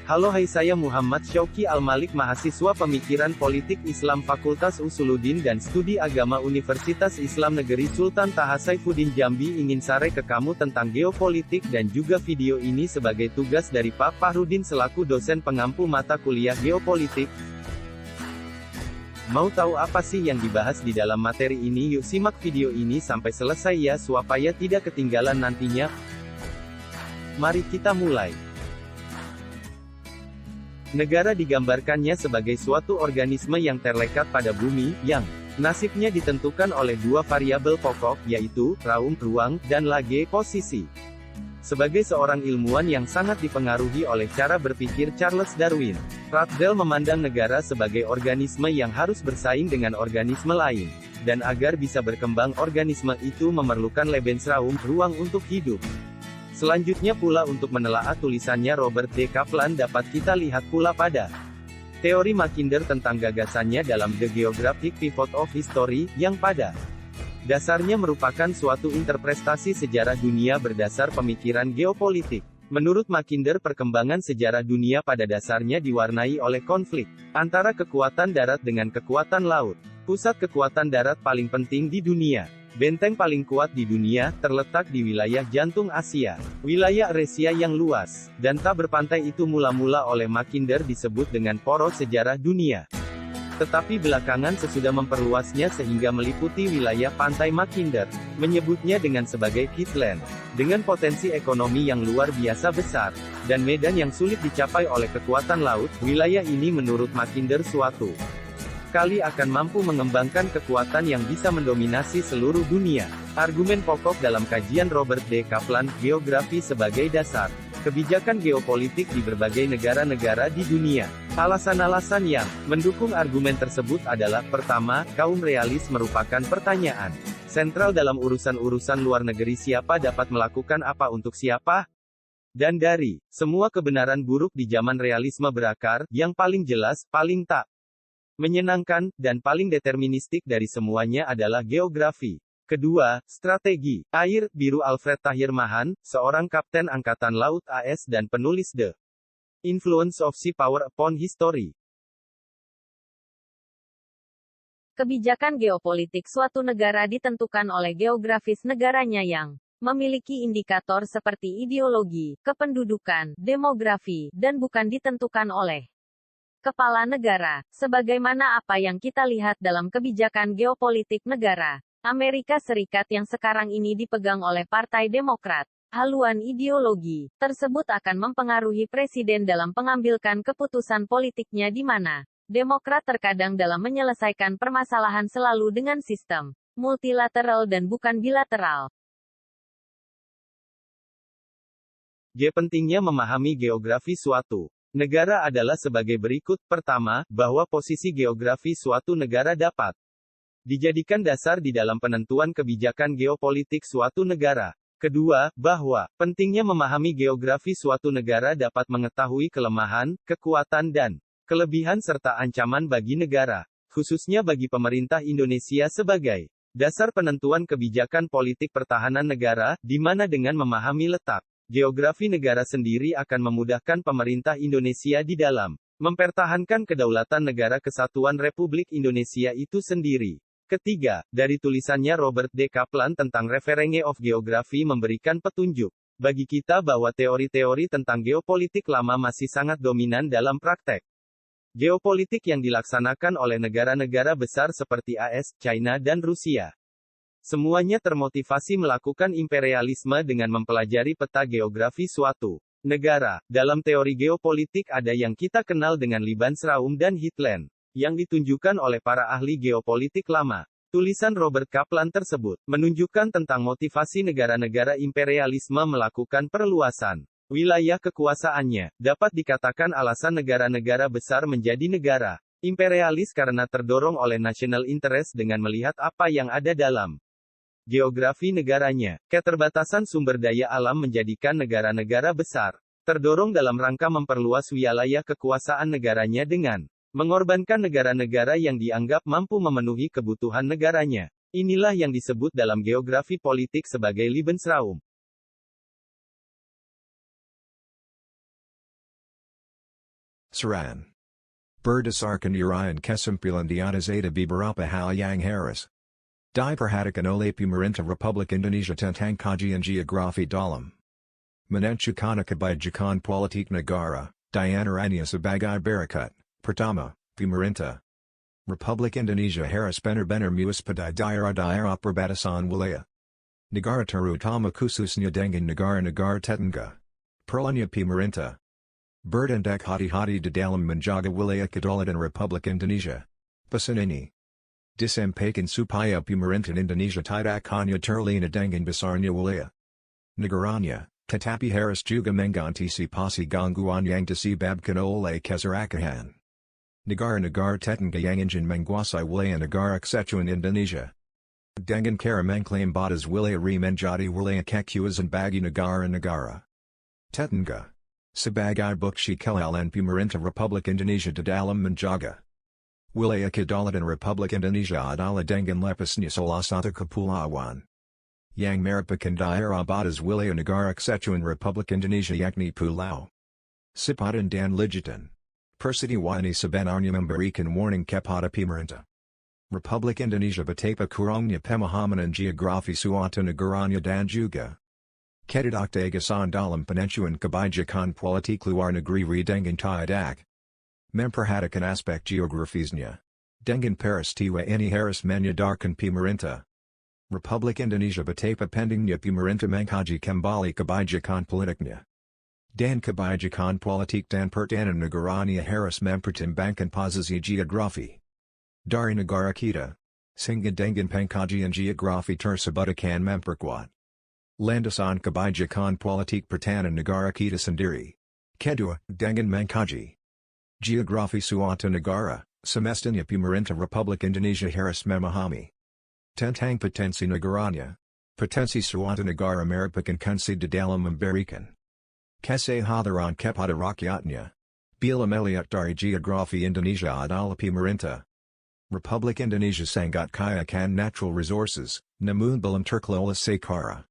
Halo, saya Muhammad Syauqi Al-Malik, mahasiswa Pemikiran Politik Islam Fakultas Usuluddin dan Studi Agama Universitas Islam Negeri Sultan Taha Saifuddin Jambi, ingin share ke kamu tentang geopolitik dan juga video ini sebagai tugas dari Pak Fahrudin selaku dosen pengampu mata kuliah geopolitik. Mau tahu apa sih yang dibahas di dalam materi ini? Yuk simak video ini sampai selesai ya, supaya tidak ketinggalan nantinya. Mari kita mulai. Negara digambarkannya sebagai suatu organisme yang terlekat pada bumi, yang nasibnya ditentukan oleh dua variabel pokok, yaitu ruang, dan posisi. Sebagai seorang ilmuwan yang sangat dipengaruhi oleh cara berpikir Charles Darwin, Pratdell memandang negara sebagai organisme yang harus bersaing dengan organisme lain. Dan agar bisa berkembang, organisme itu memerlukan Lebensraum, ruang untuk hidup. Selanjutnya pula, untuk menelaah tulisannya Robert D. Kaplan, dapat kita lihat pula pada teori Mackinder tentang gagasannya dalam The Geographic Pivot of History, yang pada dasarnya merupakan suatu interpretasi sejarah dunia berdasar pemikiran geopolitik. Menurut Mackinder, perkembangan sejarah dunia pada dasarnya diwarnai oleh konflik antara kekuatan darat dengan kekuatan laut. Pusat kekuatan darat paling penting di dunia, benteng paling kuat di dunia, terletak di wilayah jantung Asia, wilayah Eurasia yang luas dan tak berpantai. Itu mula-mula oleh Mackinder disebut dengan poros sejarah dunia. Tetapi belakangan sesudah memperluasnya sehingga meliputi wilayah pantai, Mackinder menyebutnya dengan sebagai Heartland. Dengan potensi ekonomi yang luar biasa besar, dan medan yang sulit dicapai oleh kekuatan laut, wilayah ini menurut Mackinder suatu kali akan mampu mengembangkan kekuatan yang bisa mendominasi seluruh dunia. Argumen pokok dalam kajian Robert D. Kaplan, geografi sebagai dasar kebijakan geopolitik di berbagai negara-negara di dunia. Alasan-alasan yang mendukung argumen tersebut adalah: pertama, kaum realis merupakan pertanyaan sentral dalam urusan-urusan luar negeri. Siapa dapat melakukan apa untuk siapa? Dan dari semua kebenaran buruk di zaman realisme berakar, yang paling jelas, paling tak menyenangkan, dan paling deterministik dari semuanya adalah geografi. Kedua, strategi. Air Biru Alfred Tahir Mahan, seorang kapten Angkatan Laut AS dan penulis The Influence of Sea Power Upon History. Kebijakan geopolitik suatu negara ditentukan oleh geografis negaranya yang memiliki indikator seperti ideologi, kependudukan, demografi, dan bukan ditentukan oleh kepala negara, sebagaimana apa yang kita lihat dalam kebijakan geopolitik negara Amerika Serikat yang sekarang ini dipegang oleh Partai Demokrat. Haluan ideologi tersebut akan mempengaruhi presiden dalam pengambilkan keputusan politiknya, di mana Demokrat terkadang dalam menyelesaikan permasalahan selalu dengan sistem multilateral dan bukan bilateral. Pentingnya memahami geografi suatu negara adalah sebagai berikut. Pertama, bahwa posisi geografi suatu negara dapat dijadikan dasar di dalam penentuan kebijakan geopolitik suatu negara. Kedua, bahwa pentingnya memahami geografi suatu negara dapat mengetahui kelemahan, kekuatan dan kelebihan serta ancaman bagi negara, khususnya bagi pemerintah Indonesia sebagai dasar penentuan kebijakan politik pertahanan negara, di mana dengan memahami letak geografi negara sendiri akan memudahkan pemerintah Indonesia di dalam mempertahankan kedaulatan negara kesatuan Republik Indonesia itu sendiri. Ketiga, dari tulisannya Robert D. Kaplan tentang Reference of Geography memberikan petunjuk bagi kita bahwa teori-teori tentang geopolitik lama masih sangat dominan dalam praktek geopolitik yang dilaksanakan oleh negara-negara besar seperti AS, China dan Rusia. Semuanya termotivasi melakukan imperialisme dengan mempelajari peta geografi suatu negara. Dalam teori geopolitik ada yang kita kenal dengan Lebensraum dan Heartland, yang ditunjukkan oleh para ahli geopolitik lama. Tulisan Robert Kaplan tersebut menunjukkan tentang motivasi negara-negara imperialisme melakukan perluasan wilayah kekuasaannya. Dapat dikatakan alasan negara-negara besar menjadi negara imperialis karena terdorong oleh national interest dengan melihat apa yang ada dalam geografi negaranya. Keterbatasan sumber daya alam menjadikan negara-negara besar terdorong dalam rangka memperluas wilayah kekuasaan negaranya dengan mengorbankan negara-negara yang dianggap mampu memenuhi kebutuhan negaranya. Inilah yang disebut dalam geografi politik sebagai Lebensraum. Saran. Berdasarkan Urayan Kesimpulan di atas ada beberapa hal yang harus diperhatikan oleh pemerintah Republik Indonesia tentang kajian geografi dalam menentukan kebijakan politik negara, diantaranya sebagai berikut. Pertama, pemerintah Republik Indonesia harus benar-benar mewaspadai daerah-daerah perbatasan wilayah negara terutama khususnya dengan negara-negara tetangga. Perlunya pemerintah bertindak hati-hati di dalam menjaga wilayah kedaulatan Republik Indonesia. Pesan ini disampaikan supaya pemerintah Indonesia tidak hanya terlena dengan besarnya wilayah negaranya, tetapi harus juga mengantisipasi gangguan yang disebabkan oleh keserakahan negara-negara tetangga yang ingin menguasai wilayah negara kesatuan Indonesia. Dengan cara mengklaim batas wilayah menjadi wilayah kekuasaan bagi negara-negara tetangga. Sebagai bukti kelalan pemerintah Republik Indonesia di dalam menjaga wilayah kedaulatan Republik Indonesia adalah dengan lepasnya salah satu kepulauan yang merupakan daerah batas wilayah negara kesatuan Republik Indonesia yakni Pulau Sepatan dan Legitan. Peristiwa ini sebenarnya memberikan warning kepada pemerintah Republik Indonesia betapa kurangnya pemahaman geografi suatu negaranya dan juga ketidaktegasan dalam penentuan kebijakan politik luar negeri dengan tidak memperhatikan aspek geografisnya. Dengan peristiwa ini harus menyadarkan pemerintah Republik Indonesia betapa pentingnya pemerintah mengkaji kembali kebijakan politiknya. Dan kebijakan politik dan pertahanan negaranya harus mempertimbangkan posisi geografi dari negara kita, sehingga dengan pengkajian geografi tersebut akan memperkuat landasan kebijakan politik pertahanan negara kita sendiri. Kedua, dengan mengkaji geografi suatu negara, semestinya pemerintah Republik Indonesia harus memahami tentang potensi negaranya. Potensi suatu negara merupakan kunci di dalam memberikan kesehatan kepada rakyatnya. Bila melihat dari geografi Indonesia adalah pemerintah Republik Indonesia sangat kaya akan natural resources, namun belum terkelola secara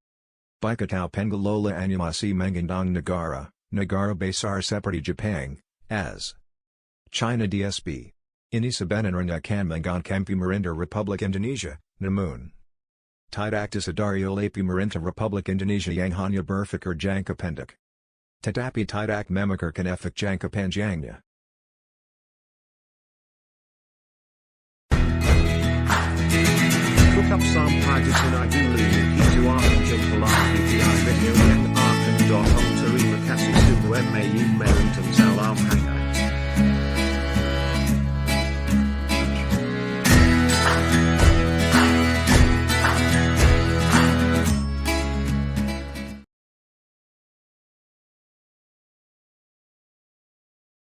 baik atau pengelolaan masih mengandung negara besar seperti Jepang, as China DSP. Ini sebenarnya akan mengganggu pemerintah Republik Indonesia, namun tidak disadari oleh pemerintah Republik Indonesia yang hanya berpikir jangka pendek, tetapi tidak memikirkan efek jangka panjangnya. Cukup sampai di sini dulu itu akan jumpa lagi di video yang akan datang. Terima kasih sudah menonton.